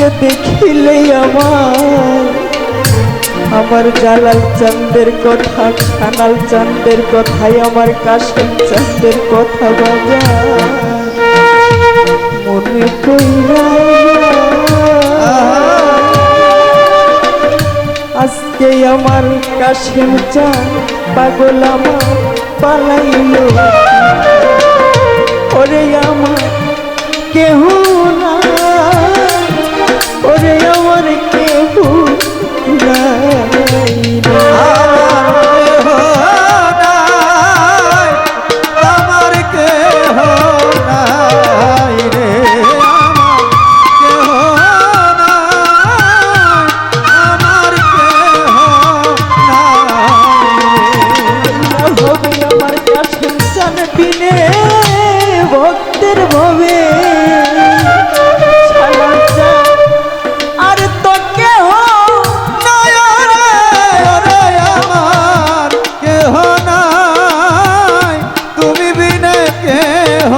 তোমাকে দেখিলেই আমার জালাল চাঁদের কথা, কানাল চাঁদের কথাই আমার কাশেম চাঁদের কথা বাজায় মনে কইরা। আজকে আমার কাশেম চাঁদ পাগল আমার পালাইল, ওরে আমার কেহ না, ওরে আমার কেহ নাই রে। আমার কেহ নাই রে, আমার কেহ নাই, আমার কেহ নাই। হবে আমার কাশেম চাঁদ বিনে ভক্তের ভবে আর তো কেহ নাই রে, ওরে আমার কেহ নাই, তুমি বিনে কেহ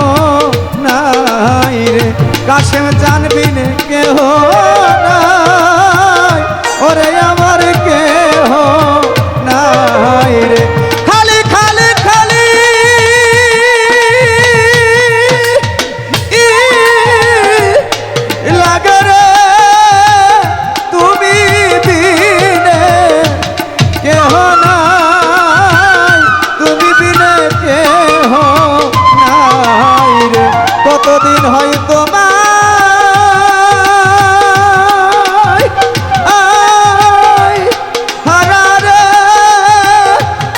নাই রে। কাশেম চাঁদ বিনে কেহ নাই, ওরে আমার কেহ নাই রে। খালি খালি খালি লাগে রে, তুমি বিনে কেহ নাই, তুমি বিনে কেহ নাই রে। কতদিন হয় তোমার হারা রে,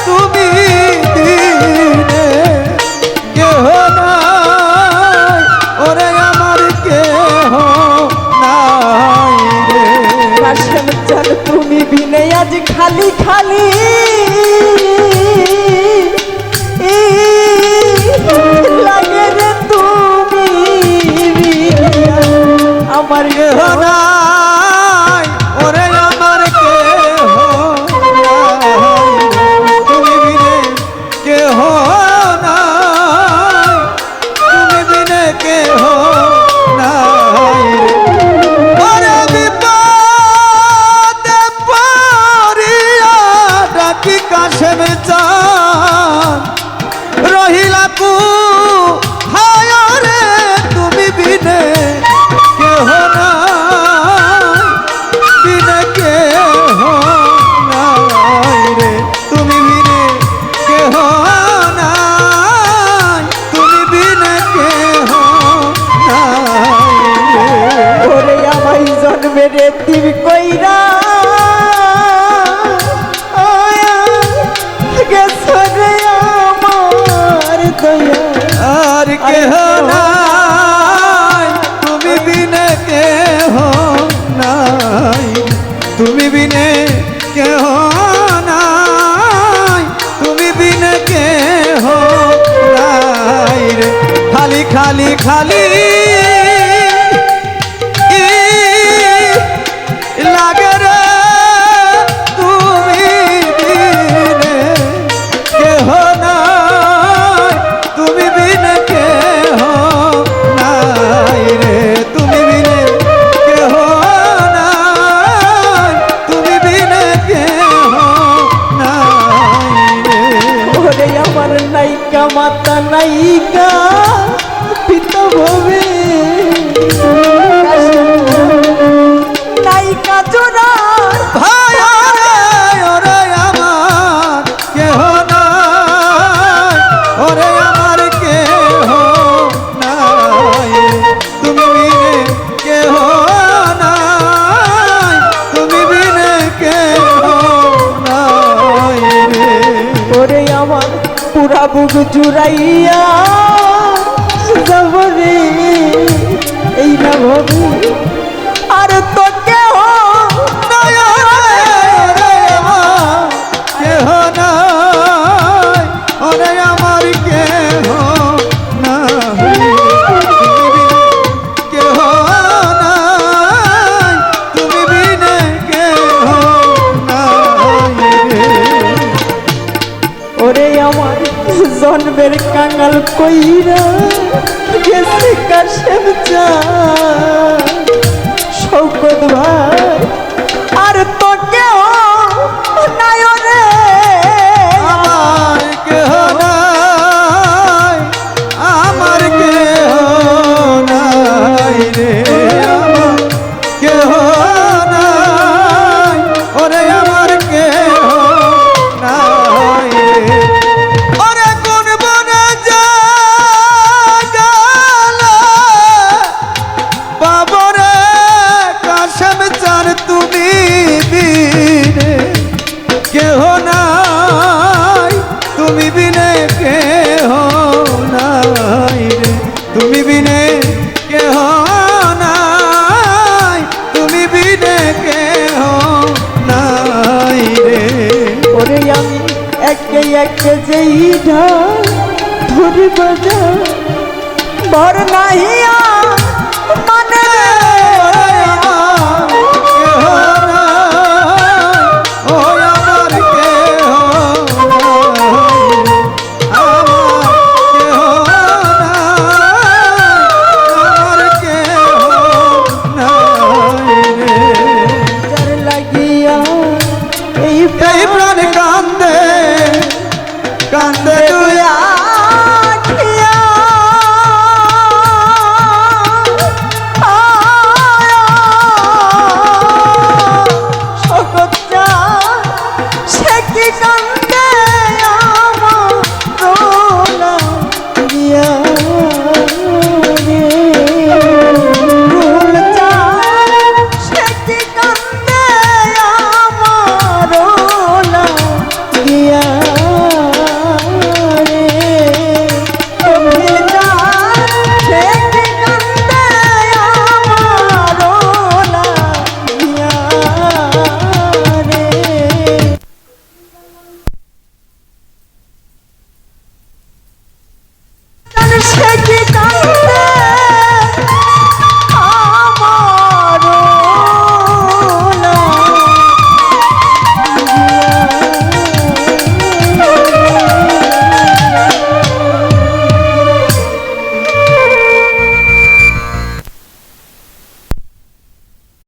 তুমি বিনে কেহ নাই, ওরে আমার কেহ নাই রে। কাশেম চাঁদ তুমি বিনে আজ খালি খালি লাগে রে, তুমি বিনে আমার কেহ নাই, ওরে আমার কেহ নাই, তুমি বিনে কেহ নাই, তুমি বিনে কেহ নাই রে। ওরে বিপদে পড়িয়া ডাকি কাশেম চাঁদ, রহিলা কু হায় রে, তুমি বিনে কেহ নাই, বিনে কেহ নাই রে, তুমি বিনে কেহ নাই, তুমি বিনে কেহ নাই রে। ওরে আমায় জন্মের এতিম কইরা গেছো রে আমার দয়া আর কেহ নাই, তুমি বিনে কেহ নাই, তুমি বিনে কেহ নাই, তুমি বিনে কেহ নাই রে। খালি খালি খালি লাগে রে, তুমি বিনে কেহ নাই, তুমি বিনে কেহ নাই রে, তুমি বিনে কেহ নাই, তুমি বিনে কেহ নাই রে। ওরে আমার নাইকা মাতা নাইকা পিতা ভবে নাইকা জোড়ার ভাই রে, ওরে আমার কেহ নাই, ওরে আমার কেহ নাই, তুমি বিনে কেহ নাই, তুমি বিনে কেহ নাই রে। ওরে আমার পুরা বুক জুড়াইয়া যাব রে এই না ভবে আর তো কেহ নাই রে, আমার কেহ নাই, ওরে আমার কেহ নাই, তুমি বিনে কেহ নাই, তুমি বিনে কেহ নাই রে। ওরে আমার জন্মের কাঙাল কইরা গেছে কাশেম চাঁদ শৌক সম্পদ ভাই আর তো কেউ নাই রে আমার কেহ নাই, আমার কেহ নাই রে, আমার কেহ নাই, ওরে আমার কেহ নাই রে। ওরে কোন বনে গেল বাবরে কাশেম চার তুমি বিনে কেহ নাই, তুমি বিনে কেহ নাই রে, তুমি বিনে কেহ নাই, তুমি বিনে কেহ নাই রে। ওরে আমি একে একে যেই ঢাল ধরে বাজা ভর নাহিয়া মানে রে। যার লাগিয়া এই এই প্রাণ কান্দে কান্দে